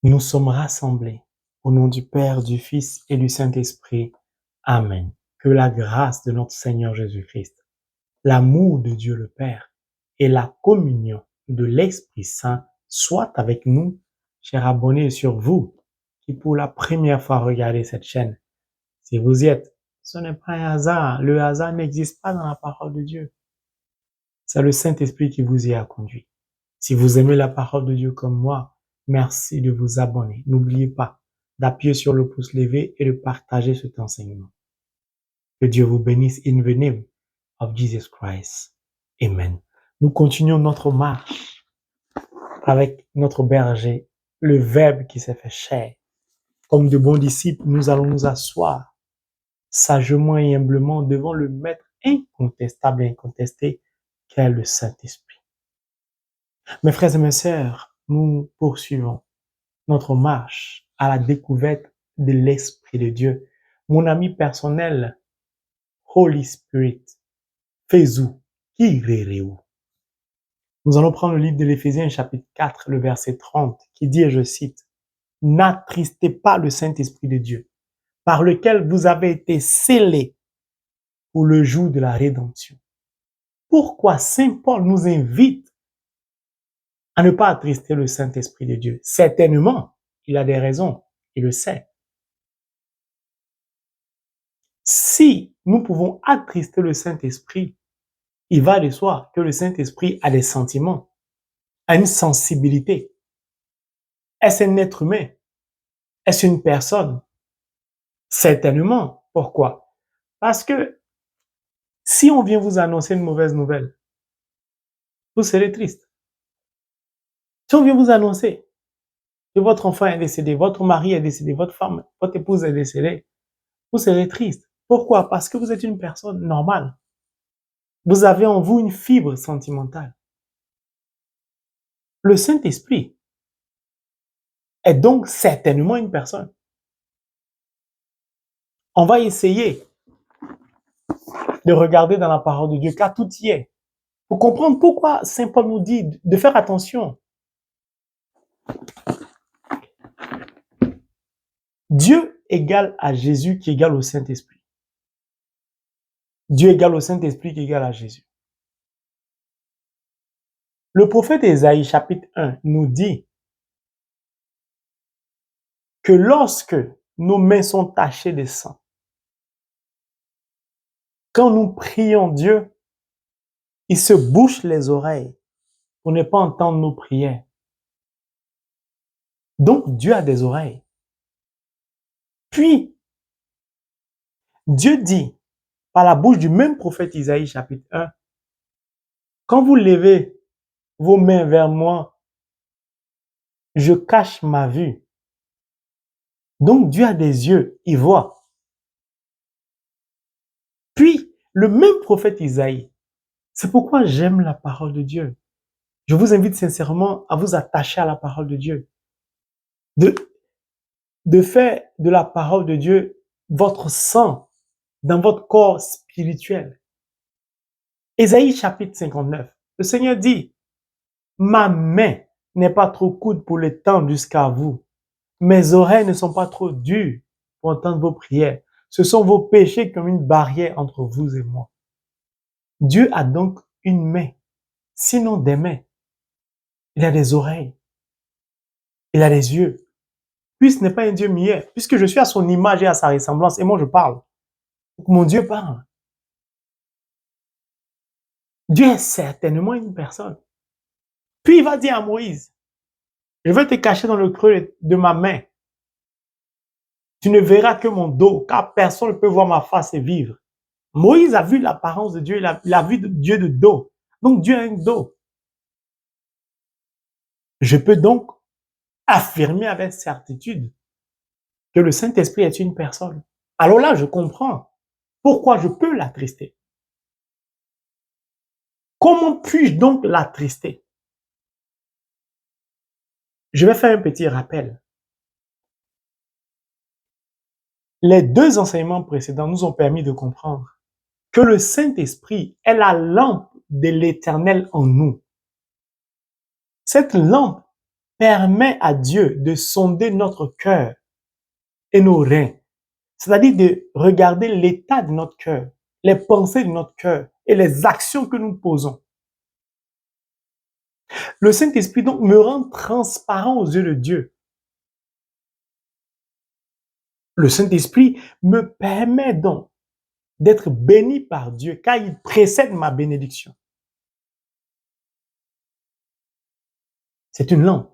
Nous sommes rassemblés au nom du Père, du Fils et du Saint-Esprit. Amen. Que la grâce de notre Seigneur Jésus-Christ, l'amour de Dieu le Père et la communion de l'Esprit Saint soient avec nous, chers abonnés, et sur vous qui pour la première fois regardez cette chaîne. Si vous y êtes, ce n'est pas un hasard. Le hasard n'existe pas dans la parole de Dieu. C'est le Saint-Esprit qui vous y a conduit. Si vous aimez la parole de Dieu comme moi, merci de vous abonner. N'oubliez pas d'appuyer sur le pouce levé et de partager cet enseignement. Que Dieu vous bénisse in the name of Jesus Christ. Amen. Nous continuons notre marche avec notre berger, le Verbe qui s'est fait chair. Comme de bons disciples, nous allons nous asseoir sagement et humblement devant le Maître incontestable et incontesté qu'est le Saint-Esprit. Mes frères et mes sœurs, nous poursuivons notre marche à la découverte de l'Esprit de Dieu. Mon ami personnel, Holy Spirit, fais-tu, qui verrez-vous? Nous allons prendre le livre de l'Éphésiens, chapitre 4, le verset 30, qui dit, et je cite, « N'attristez pas le Saint-Esprit de Dieu, par lequel vous avez été scellés pour le jour de la rédemption. » Pourquoi Saint Paul nous invite à ne pas attrister le Saint-Esprit de Dieu? Certainement, il a des raisons, il le sait. Si nous pouvons attrister le Saint-Esprit, il va de soi que le Saint-Esprit a des sentiments, a une sensibilité. Est-ce un être humain? Est-ce une personne? Certainement. Pourquoi? Parce que si on vient vous annoncer une mauvaise nouvelle, vous serez triste. Si on vient vous annoncer que votre enfant est décédé, votre mari est décédé, votre femme, votre épouse est décédée, vous serez triste. Pourquoi? Parce que vous êtes une personne normale. Vous avez en vous une fibre sentimentale. Le Saint-Esprit est donc certainement une personne. On va essayer de regarder dans la parole de Dieu, car tout y est, pour comprendre pourquoi Saint Paul nous dit de faire attention. Dieu égale à Jésus qui égale au Saint-Esprit. Dieu égale au Saint-Esprit qui égale à Jésus. Le prophète Ésaïe, chapitre 1, nous dit que lorsque nos mains sont tachées de sang, quand nous prions Dieu, il se bouche les oreilles pour ne pas entendre nos prières. Donc Dieu a des oreilles. Puis, Dieu dit, par la bouche du même prophète Isaïe, chapitre 1, quand vous levez vos mains vers moi, je cache ma vue. Donc Dieu a des yeux, il voit. Puis, le même prophète Isaïe, c'est pourquoi j'aime la parole de Dieu. Je vous invite sincèrement à vous attacher à la parole de Dieu. De faire de la parole de Dieu votre sang dans votre corps spirituel. Ésaïe chapitre 59, le Seigneur dit, « Ma main n'est pas trop courte pour l'étendre jusqu'à vous. Mes oreilles ne sont pas trop dures pour entendre vos prières. Ce sont vos péchés comme une barrière entre vous et moi. » Dieu a donc une main, sinon des mains. Il a des oreilles. Il a des yeux. Puis ce n'est pas un Dieu muet, puisque je suis à son image et à sa ressemblance, et moi je parle. Donc mon Dieu parle. Dieu est certainement une personne. Puis il va dire à Moïse, je vais te cacher dans le creux de ma main. Tu ne verras que mon dos, car personne ne peut voir ma face et vivre. Moïse a vu l'apparence de Dieu, il a vu Dieu de dos. Donc Dieu a un dos. Je peux donc affirmer avec certitude que le Saint-Esprit est une personne. Alors là, je comprends pourquoi je peux l'attrister. Comment puis-je donc l'attrister? Je vais faire un petit rappel. Les deux enseignements précédents nous ont permis de comprendre que le Saint-Esprit est la lampe de l'Éternel en nous. Cette lampe permet à Dieu de sonder notre cœur et nos reins. C'est-à-dire de regarder l'état de notre cœur, les pensées de notre cœur et les actions que nous posons. Le Saint-Esprit donc me rend transparent aux yeux de Dieu. Le Saint-Esprit me permet donc d'être béni par Dieu car il précède ma bénédiction. C'est une lampe.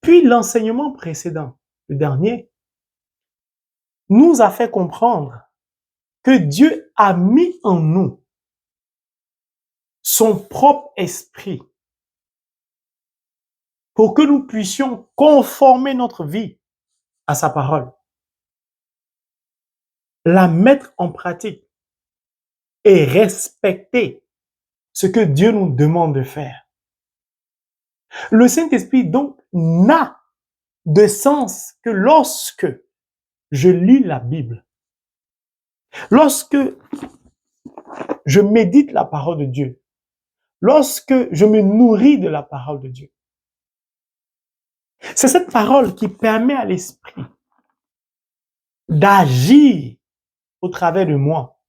Puis l'enseignement précédent, le dernier, nous a fait comprendre que Dieu a mis en nous son propre esprit pour que nous puissions conformer notre vie à sa parole, la mettre en pratique et respecter ce que Dieu nous demande de faire. Le Saint-Esprit donc n'a de sens que lorsque je lis la Bible, lorsque je médite la parole de Dieu, lorsque je me nourris de la parole de Dieu. C'est cette parole qui permet à l'Esprit d'agir au travers de moi.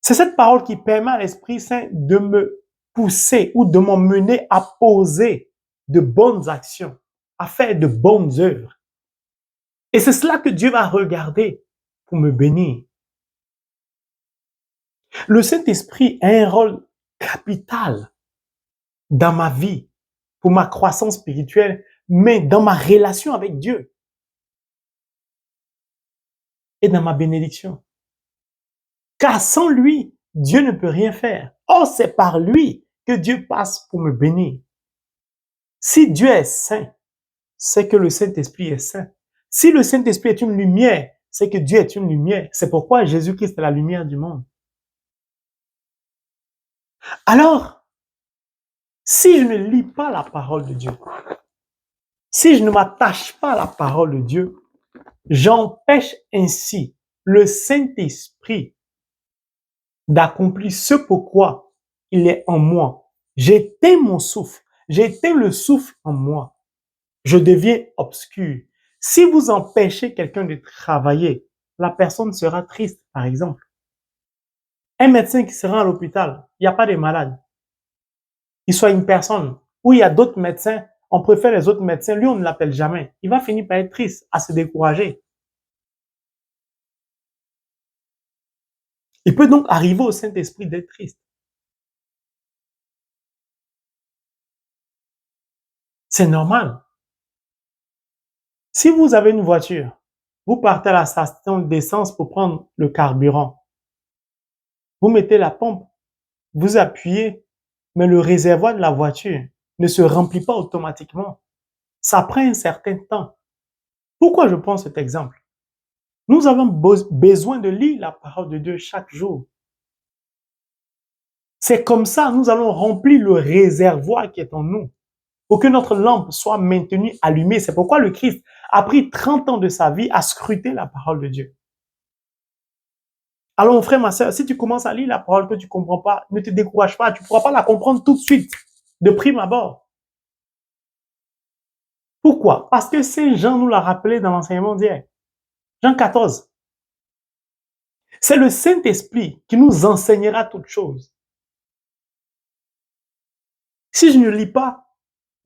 C'est cette parole qui permet à l'Esprit Saint de me pousser ou de m'emmener à poser de bonnes actions, à faire de bonnes œuvres. Et c'est cela que Dieu va regarder pour me bénir. Le Saint-Esprit a un rôle capital dans ma vie, pour ma croissance spirituelle, mais dans ma relation avec Dieu et dans ma bénédiction. Car sans lui, Dieu ne peut rien faire. Or, c'est par lui que Dieu passe pour me bénir. Si Dieu est saint, c'est que le Saint-Esprit est saint. Si le Saint-Esprit est une lumière, c'est que Dieu est une lumière. C'est pourquoi Jésus-Christ est la lumière du monde. Alors, si je ne lis pas la parole de Dieu, si je ne m'attache pas à la parole de Dieu, j'empêche ainsi le Saint-Esprit d'accomplir ce pourquoi il est en moi. J'éteins mon souffle, j'éteins le souffle en moi. Je deviens obscur. Si vous empêchez quelqu'un de travailler, la personne sera triste, par exemple. Un médecin qui se rend à l'hôpital, il n'y a pas de malade. Il soit une personne où il y a d'autres médecins, on préfère les autres médecins, lui on ne l'appelle jamais. Il va finir par être triste, à se décourager. Il peut donc arriver au Saint-Esprit d'être triste. C'est normal. Si vous avez une voiture, vous partez à la station d'essence pour prendre le carburant. Vous mettez la pompe, vous appuyez, mais le réservoir de la voiture ne se remplit pas automatiquement. Ça prend un certain temps. Pourquoi je prends cet exemple? Nous avons besoin de lire la parole de Dieu chaque jour. C'est comme ça, nous allons remplir le réservoir qui est en nous pour que notre lampe soit maintenue allumée. C'est pourquoi le Christ a pris 30 ans de sa vie à scruter la parole de Dieu. Alors, mon frère, ma soeur, si tu commences à lire la parole que tu ne comprends pas, ne te décourage pas. Tu ne pourras pas la comprendre tout de suite, de prime abord. Pourquoi? Parce que Saint Jean nous l'a rappelé dans l'enseignement d'hier. Jean 14. C'est le Saint-Esprit qui nous enseignera toutes choses. Si je ne lis pas,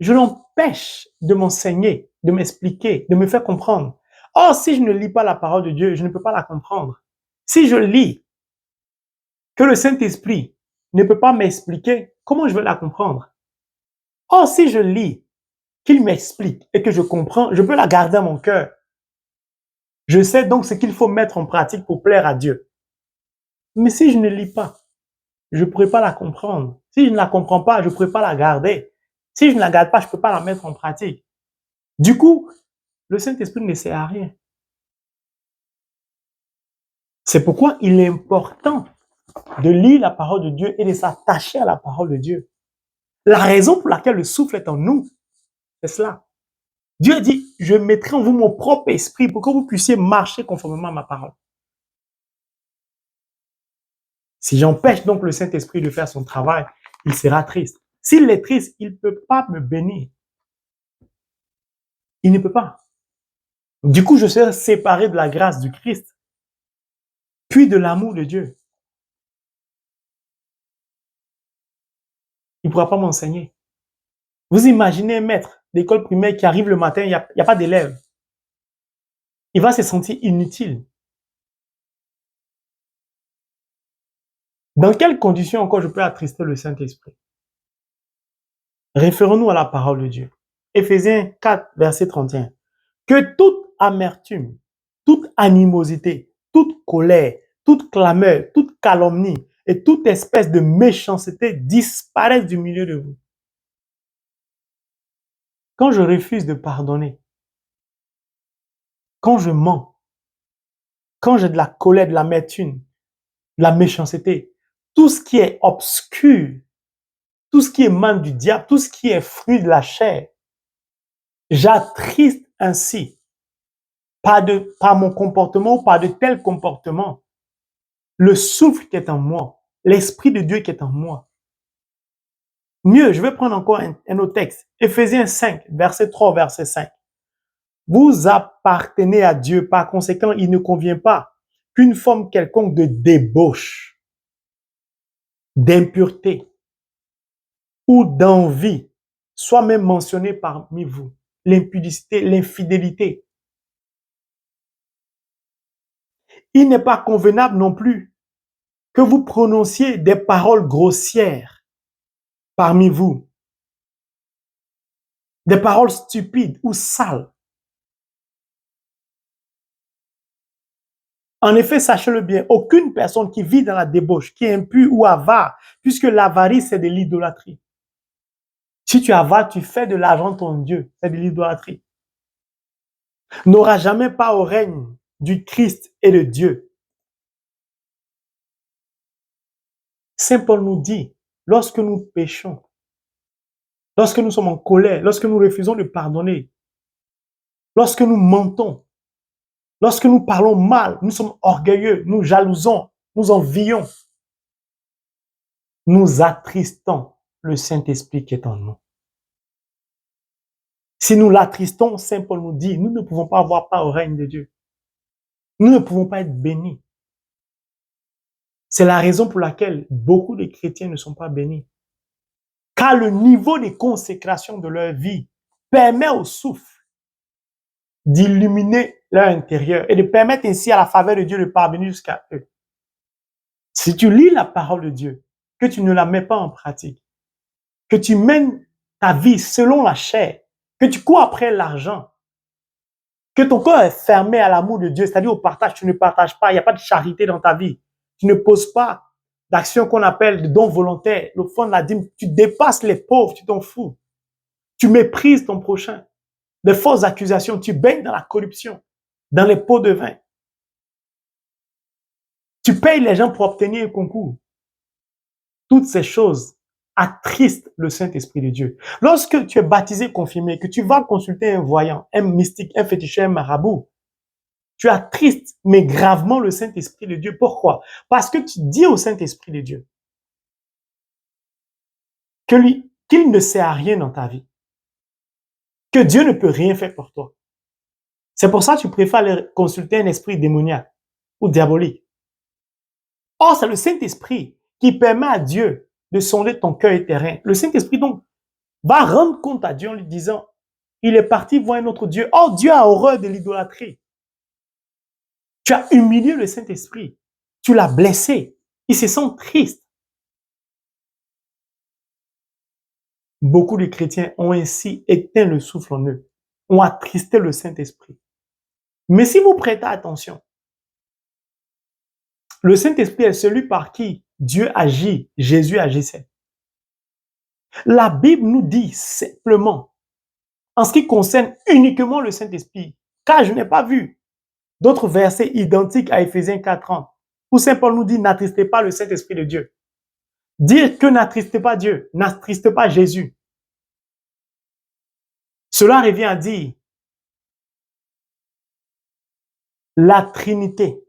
je l'empêche de m'enseigner, de m'expliquer, de me faire comprendre. Or, si je ne lis pas la parole de Dieu, je ne peux pas la comprendre. Si je lis que le Saint-Esprit ne peut pas m'expliquer, comment je vais la comprendre? Or, si je lis qu'il m'explique et que je comprends, je peux la garder à mon cœur. Je sais donc ce qu'il faut mettre en pratique pour plaire à Dieu. Mais si je ne lis pas, je ne pourrai pas la comprendre. Si je ne la comprends pas, je ne pourrai pas la garder. Si je ne la garde pas, je ne peux pas la mettre en pratique. Du coup, le Saint-Esprit ne sert à rien. C'est pourquoi il est important de lire la parole de Dieu et de s'attacher à la parole de Dieu. La raison pour laquelle le souffle est en nous, c'est cela. Dieu a dit, je mettrai en vous mon propre esprit pour que vous puissiez marcher conformément à ma parole. Si j'empêche donc le Saint-Esprit de faire son travail, il sera triste. S'il est triste, il ne peut pas me bénir. Il ne peut pas. Du coup, je serai séparé de la grâce du Christ, puis de l'amour de Dieu. Il ne pourra pas m'enseigner. Vous imaginez un maître d'école primaire qui arrive le matin, il n'y a pas d'élèves. Il va se sentir inutile. Dans quelles conditions encore je peux attrister le Saint-Esprit? Référons-nous à la parole de Dieu. Éphésiens 4, verset 31. Que toute amertume, toute animosité, toute colère, toute clameur, toute calomnie et toute espèce de méchanceté disparaissent du milieu de vous. Quand je refuse de pardonner, quand je mens, quand j'ai de la colère, de l'amertume, de la méchanceté, tout ce qui est obscur, tout ce qui émane du diable, tout ce qui est fruit de la chair, j'attriste ainsi, par mon comportement ou par de tels comportements, le souffle qui est en moi, l'Esprit de Dieu qui est en moi. Mieux, je vais prendre encore un autre texte. Éphésiens 5, verset 3, verset 5. Vous appartenez à Dieu, par conséquent, il ne convient pas qu'une forme quelconque de débauche, d'impureté ou d'envie soit même mentionnée parmi vous. L'impudicité, l'infidélité. Il n'est pas convenable non plus que vous prononciez des paroles grossières parmi vous, des paroles stupides ou sales. En effet, sachez-le bien, aucune personne qui vit dans la débauche, qui est impure ou avare, puisque l'avarie, c'est de l'idolâtrie. Si tu es avare, tu fais de l'argent ton Dieu, c'est de l'idolâtrie. N'aura jamais part au règne du Christ et de Dieu. Saint Paul nous dit, lorsque nous péchons, lorsque nous sommes en colère, lorsque nous refusons de pardonner, lorsque nous mentons, lorsque nous parlons mal, nous sommes orgueilleux, nous jalousons, nous envions, nous attristons le Saint-Esprit qui est en nous. Si nous l'attristons, Saint Paul nous dit, nous ne pouvons pas avoir part au règne de Dieu. Nous ne pouvons pas être bénis. C'est la raison pour laquelle beaucoup de chrétiens ne sont pas bénis. Car le niveau de consécration de leur vie permet au souffle d'illuminer leur intérieur et de permettre ainsi à la faveur de Dieu de parvenir jusqu'à eux. Si tu lis la parole de Dieu, que tu ne la mets pas en pratique, que tu mènes ta vie selon la chair, que tu cours après l'argent, que ton corps est fermé à l'amour de Dieu, c'est-à-dire au partage, tu ne partages pas, il n'y a pas de charité dans ta vie. Tu ne poses pas d'action qu'on appelle de don volontaire, le fond de la dîme, tu dépasses les pauvres, tu t'en fous. Tu méprises ton prochain. De fausses accusations, tu baignes dans la corruption, dans les pots de vin. Tu payes les gens pour obtenir un concours. Toutes ces choses attristent le Saint-Esprit de Dieu. Lorsque tu es baptisé, confirmé, que tu vas consulter un voyant, un mystique, un féticheur, un marabout, tu attristes, mais gravement, le Saint-Esprit de Dieu. Pourquoi? Parce que tu dis au Saint-Esprit de Dieu qu'il ne sert à rien dans ta vie, que Dieu ne peut rien faire pour toi. C'est pour ça que tu préfères aller consulter un esprit démoniaque ou diabolique. Or, c'est le Saint-Esprit qui permet à Dieu de sonder ton cœur et terrain. Le Saint-Esprit, donc, va rendre compte à Dieu en lui disant, il est parti voir un autre Dieu. Or, Dieu a horreur de l'idolâtrie. Tu as humilié le Saint-Esprit. Tu l'as blessé. Il se sent triste. Beaucoup de chrétiens ont ainsi éteint le souffle en eux, ont attristé le Saint-Esprit. Mais si vous prêtez attention, le Saint-Esprit est celui par qui Dieu agit, Jésus agissait. La Bible nous dit simplement, en ce qui concerne uniquement le Saint-Esprit, car je n'ai pas vu d'autres versets identiques à Éphésiens 4:30, où Saint Paul nous dit, n'attristez pas le Saint-Esprit de Dieu. Dire que n'attristez pas Dieu, n'attristez pas Jésus. Cela revient à dire la Trinité.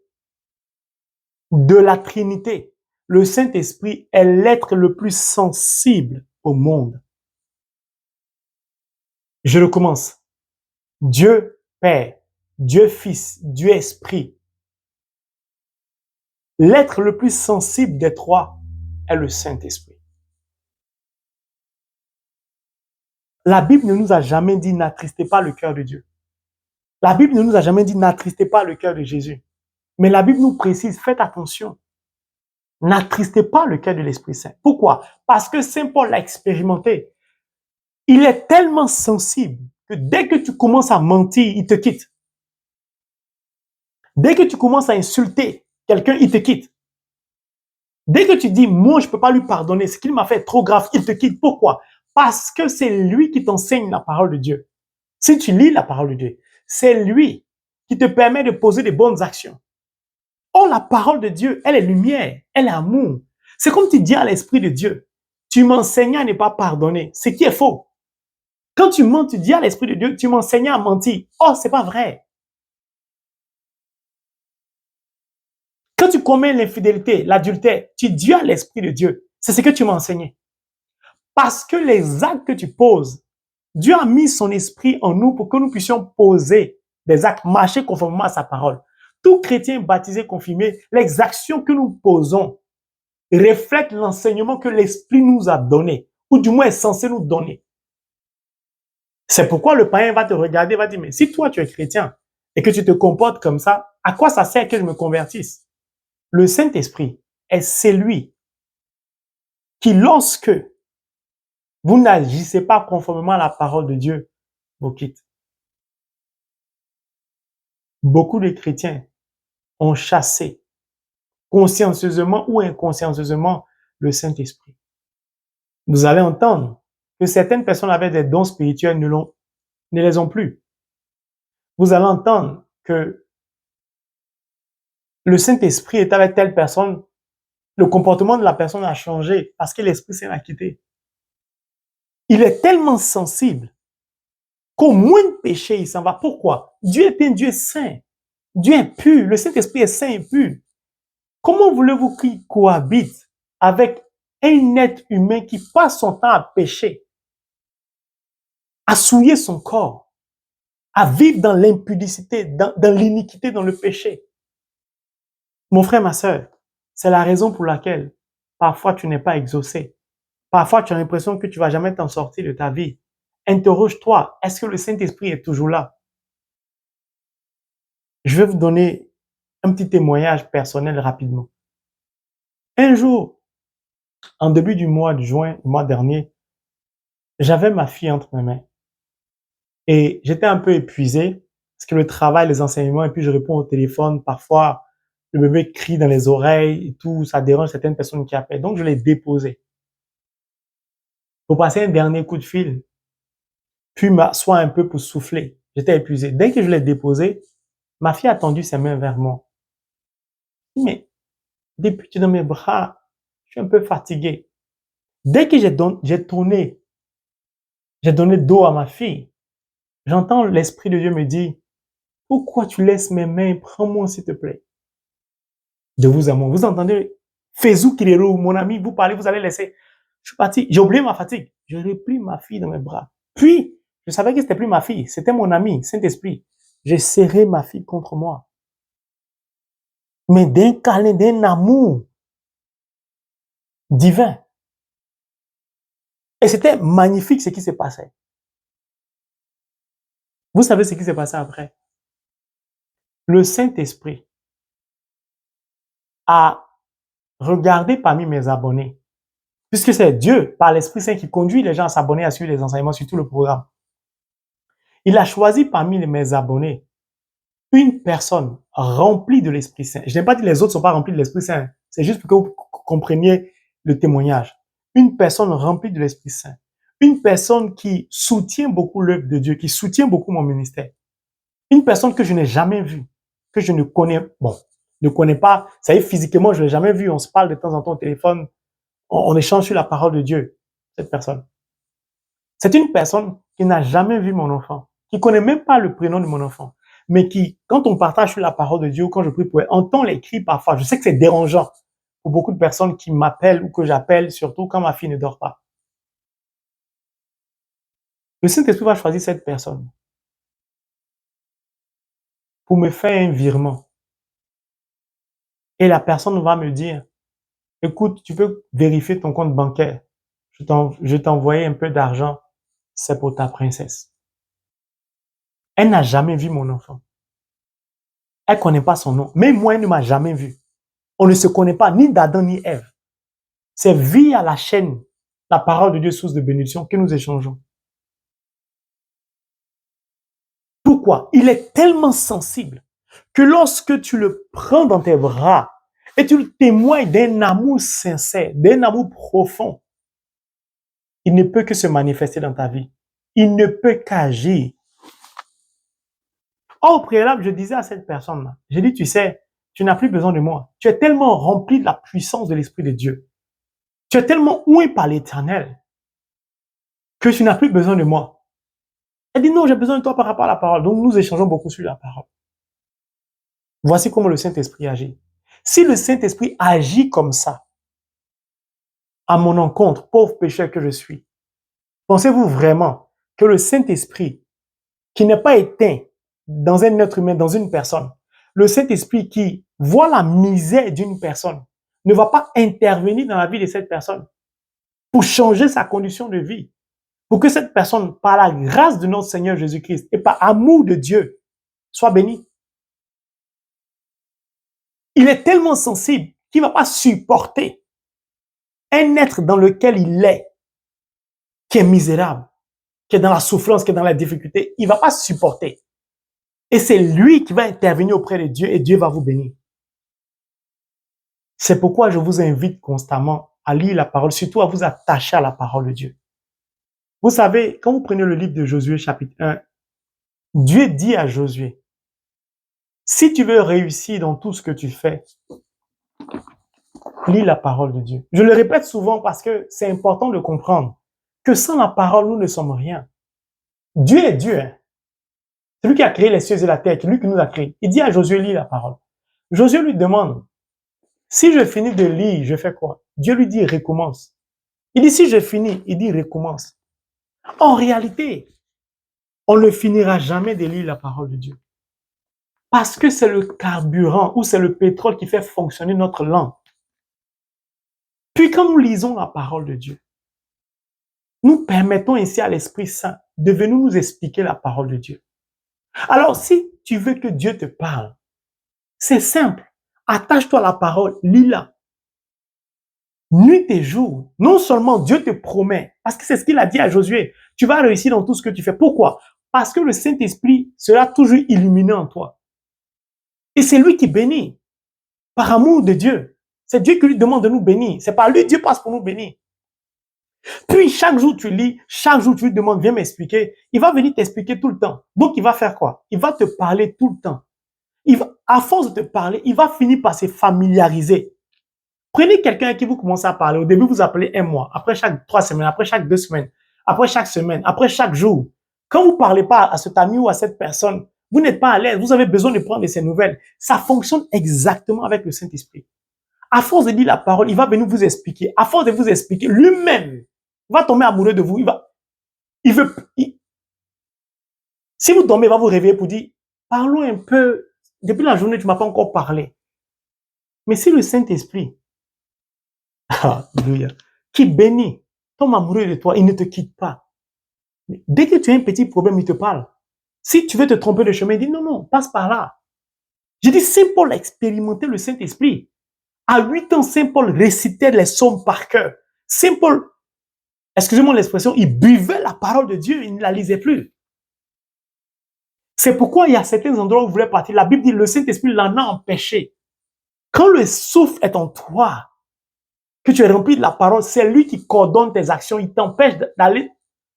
De la Trinité, le Saint-Esprit est l'être le plus sensible au monde. Je recommence. Dieu Père, Dieu Fils, Dieu Esprit. L'être le plus sensible des trois est le Saint-Esprit. La Bible ne nous a jamais dit n'attristez pas le cœur de Dieu. La Bible ne nous a jamais dit n'attristez pas le cœur de Jésus. Mais la Bible nous précise, faites attention. N'attristez pas le cœur de l'Esprit Saint. Pourquoi? Parce que Saint Paul l'a expérimenté. Il est tellement sensible que dès que tu commences à mentir, il te quitte. Dès que tu commences à insulter quelqu'un, il te quitte. Dès que tu dis, moi, je ne peux pas lui pardonner, ce qu'il m'a fait est trop grave, il te quitte. Pourquoi? Parce que c'est lui qui t'enseigne la parole de Dieu. Si tu lis la parole de Dieu, c'est lui qui te permet de poser des bonnes actions. Or, la parole de Dieu, elle est lumière, elle est amour. C'est comme tu dis à l'Esprit de Dieu, tu m'enseignes à ne pas pardonner, ce qui est faux. Quand tu mens, tu dis à l'Esprit de Dieu, tu m'enseignes à mentir. Oh, c'est pas vrai. Quand tu commets l'infidélité, l'adultère, tu dis à l'Esprit de Dieu, c'est ce que tu m'as enseigné. Parce que les actes que tu poses, Dieu a mis son esprit en nous pour que nous puissions poser des actes, marcher conformément à sa parole. Tout chrétien baptisé, confirmé, les actions que nous posons reflètent l'enseignement que l'esprit nous a donné, ou du moins est censé nous donner. C'est pourquoi le païen va te regarder, va dire, mais si toi tu es chrétien et que tu te comportes comme ça, à quoi ça sert que je me convertisse? Le Saint-Esprit est celui qui, lorsque vous n'agissez pas conformément à la parole de Dieu, vous quitte. Beaucoup de chrétiens ont chassé consciencieusement ou inconsciencieusement le Saint-Esprit. Vous allez entendre que certaines personnes avaient des dons spirituels ne les ont plus. Vous allez entendre que le Saint-Esprit est avec telle personne, le comportement de la personne a changé parce que l'Esprit Saint l'a quitté. Il est tellement sensible qu'au moindre péché, il s'en va. Pourquoi? Dieu est un Dieu saint. Dieu est pur. Le Saint-Esprit est saint et pur. Comment voulez-vous qu'il cohabite avec un être humain qui passe son temps à pécher, à souiller son corps, à vivre dans l'impudicité, dans l'iniquité, dans le péché? Mon frère, ma sœur, c'est la raison pour laquelle parfois tu n'es pas exaucé. Parfois tu as l'impression que tu vas jamais t'en sortir de ta vie. Interroge-toi, est-ce que le Saint-Esprit est toujours là? Je vais vous donner un petit témoignage personnel rapidement. Un jour, en début du mois de juin, le mois dernier, j'avais ma fille entre mes mains et j'étais un peu épuisé parce que le travail, les enseignements, et puis je réponds au téléphone. Parfois, le bébé crie dans les oreilles et tout, ça dérange certaines personnes qui appellent. Donc, je l'ai déposé pour passer un dernier coup de fil, puis m'asseoir un peu pour souffler. J'étais épuisé. Dès que je l'ai déposé, ma fille a tendu ses mains vers moi. Mais depuis que tu es dans mes bras, je suis un peu fatigué. Dès que j'ai donné dos à ma fille, j'entends l'Esprit de Dieu me dire, pourquoi tu laisses mes mains? Prends-moi, s'il te plaît. De vous à moi. Vous entendez? Fezou Kilero, mon ami, vous parlez, vous allez laisser. Je suis parti. J'ai oublié ma fatigue. Je repris ma fille dans mes bras. Puis, je savais que c'était plus ma fille. C'était mon ami, Saint-Esprit. J'ai serré ma fille contre moi. Mais d'un câlin, d'un amour divin. Et c'était magnifique ce qui s'est passé. Vous savez ce qui s'est passé après? Le Saint-Esprit a regardé parmi mes abonnés, puisque c'est Dieu, par l'Esprit Saint, qui conduit les gens à s'abonner, à suivre les enseignements, sur tout le programme. Il a choisi parmi mes abonnés une personne remplie de l'Esprit Saint. Je n'ai pas dit que les autres ne sont pas remplis de l'Esprit Saint. C'est juste pour que vous compreniez le témoignage. Une personne remplie de l'Esprit Saint. Une personne qui soutient beaucoup l'œuvre de Dieu, qui soutient beaucoup mon ministère. Une personne que je n'ai jamais vue, que je ne connais, ne connais pas. Ça y est, physiquement, je ne l'ai jamais vue. On se parle de temps en temps au téléphone. On échange sur la parole de Dieu, cette personne. C'est une personne qui n'a jamais vu mon enfant, qui connaît même pas le prénom de mon enfant, mais qui, quand on partage sur la parole de Dieu, quand je prie pour elle, entend les cris parfois. Je sais que c'est dérangeant pour beaucoup de personnes qui m'appellent ou que j'appelle, surtout quand ma fille ne dort pas. Le Saint-Esprit va choisir cette personne pour me faire un virement. Et la personne va me dire, écoute, tu peux vérifier ton compte bancaire. Je t'ai envoyé un peu d'argent. C'est pour ta princesse. Elle n'a jamais vu mon enfant. Elle connaît pas son nom. Même moi, elle ne m'a jamais vu. On ne se connaît pas, ni d'Adam, ni Ève. C'est via la chaîne, la parole de Dieu, source de bénédiction, que nous échangeons. Pourquoi? Il est tellement sensible que lorsque tu le prends dans tes bras et tu le témoignes d'un amour sincère, d'un amour profond, il ne peut que se manifester dans ta vie. Il ne peut qu'agir. Au préalable, je disais à cette personne-là, j'ai dit, tu sais, tu n'as plus besoin de moi. Tu es tellement rempli de la puissance de l'Esprit de Dieu. Tu es tellement oué par l'Éternel que tu n'as plus besoin de moi. Elle dit, non, j'ai besoin de toi par rapport à la parole. Donc, nous échangeons beaucoup sur la parole. Voici comment le Saint-Esprit agit. Si le Saint-Esprit agit comme ça, à mon encontre, pauvre pécheur que je suis, pensez-vous vraiment que le Saint-Esprit, qui n'est pas éteint dans un être humain, dans une personne, le Saint-Esprit qui voit la misère d'une personne, ne va pas intervenir dans la vie de cette personne pour changer sa condition de vie, pour que cette personne, par la grâce de notre Seigneur Jésus-Christ et par amour de Dieu, soit bénie. Il est tellement sensible qu'il ne va pas supporter un être dans lequel il est, qui est misérable, qui est dans la souffrance, qui est dans la difficulté. Il ne va pas supporter. Et c'est lui qui va intervenir auprès de Dieu et Dieu va vous bénir. C'est pourquoi je vous invite constamment à lire la parole, surtout à vous attacher à la parole de Dieu. Vous savez, quand vous prenez le livre de Josué chapitre 1, Dieu dit à Josué, si tu veux réussir dans tout ce que tu fais, lis la parole de Dieu. Je le répète souvent parce que c'est important de comprendre que sans la parole, nous ne sommes rien. Dieu est Dieu. Hein? C'est lui qui a créé les cieux et la terre, c'est lui qui nous a créés. Il dit à Josué, lis la parole. Josué lui demande, si je finis de lire, je fais quoi? Dieu lui dit, recommence. Il dit, si je finis, il dit, recommence. En réalité, on ne finira jamais de lire la parole de Dieu. Parce que c'est le carburant ou c'est le pétrole qui fait fonctionner notre langue. Puis quand nous lisons la parole de Dieu, nous permettons ainsi à l'Esprit Saint de venir nous expliquer la parole de Dieu. Alors, si tu veux que Dieu te parle, c'est simple. Attache-toi à la parole, lis-la. Nuit et jour, non seulement Dieu te promet, parce que c'est ce qu'il a dit à Josué, tu vas réussir dans tout ce que tu fais. Pourquoi? Parce que le Saint-Esprit sera toujours illuminé en toi. Et c'est lui qui bénit, par amour de Dieu. C'est Dieu qui lui demande de nous bénir. C'est par lui, Dieu passe pour nous bénir. Puis chaque jour tu lis, chaque jour tu lui demandes, viens m'expliquer. Il va venir t'expliquer tout le temps. Donc il va faire quoi? Il va te parler tout le temps. À force de te parler, il va finir par se familiariser. Prenez quelqu'un à qui vous commencez à parler. Au début, vous appelez un mois. Après chaque 3 semaines, après chaque 2 semaines, après chaque semaine, après chaque jour. Quand vous parlez pas à cet ami ou à cette personne, vous n'êtes pas à l'aise. Vous avez besoin de prendre de ses nouvelles. Ça fonctionne exactement avec le Saint-Esprit. À force de dire la parole, il va venir vous expliquer. À force de vous expliquer, lui-même va tomber amoureux de vous. Si vous tombez, il va vous réveiller pour dire, parlons un peu. Depuis la journée, tu m'as pas encore parlé. Mais si le Saint-Esprit, alléluia, qui bénit, tombe amoureux de toi, il ne te quitte pas. Mais dès que tu as un petit problème, il te parle. Si tu veux te tromper de chemin, il dit non, non, passe par là. J'ai dit, Saint Paul a expérimenté le Saint-Esprit. À 8 ans, Saint Paul récitait les psaumes par cœur. Saint Paul, excusez-moi l'expression, il buvait la parole de Dieu, il ne la lisait plus. C'est pourquoi il y a certains endroits où vous voulez partir. La Bible dit, le Saint-Esprit l'en a empêché. Quand le souffle est en toi, que tu es rempli de la parole, c'est lui qui coordonne tes actions, il t'empêche d'aller.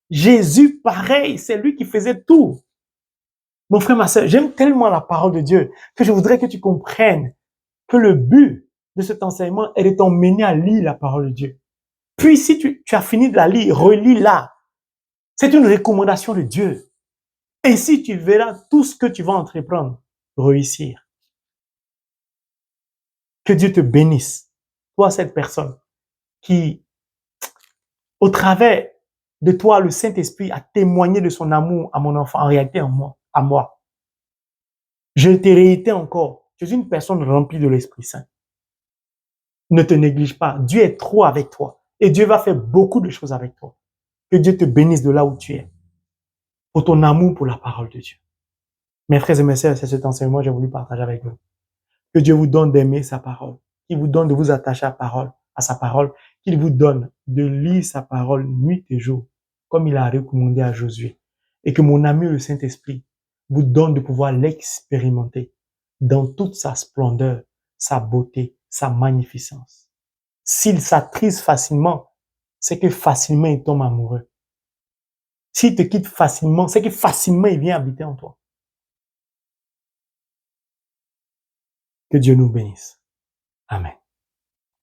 Jésus, pareil, c'est lui qui faisait tout. Mon frère, ma soeur, j'aime tellement la parole de Dieu que je voudrais que tu comprennes que le but de cet enseignement est de t'emmener à lire la parole de Dieu. Puis si tu as fini de la lire, relis-la. C'est une recommandation de Dieu. Ainsi, tu verras tout ce que tu vas entreprendre réussir. Que Dieu te bénisse. Toi, cette personne qui, au travers de toi, le Saint-Esprit a témoigné de son amour à mon enfant, en réalité à moi. Je te réitère encore, tu es une personne remplie de l'Esprit Saint. Ne te néglige pas. Dieu est trop avec toi. Et Dieu va faire beaucoup de choses avec toi. Que Dieu te bénisse de là où tu es. Pour ton amour pour la parole de Dieu. Mes frères et mes sœurs, c'est cet enseignement que j'ai voulu partager avec vous. Que Dieu vous donne d'aimer sa parole. Qu'il vous donne de vous attacher à sa parole. Qu'il vous donne de lire sa parole nuit et jour. Comme il a recommandé à Josué. Et que mon ami le Saint-Esprit vous donne de pouvoir l'expérimenter dans toute sa splendeur, sa beauté, sa magnificence. S'il s'attriste facilement, c'est que facilement il tombe amoureux. S'il te quitte facilement, c'est que facilement il vient habiter en toi. Que Dieu nous bénisse. Amen.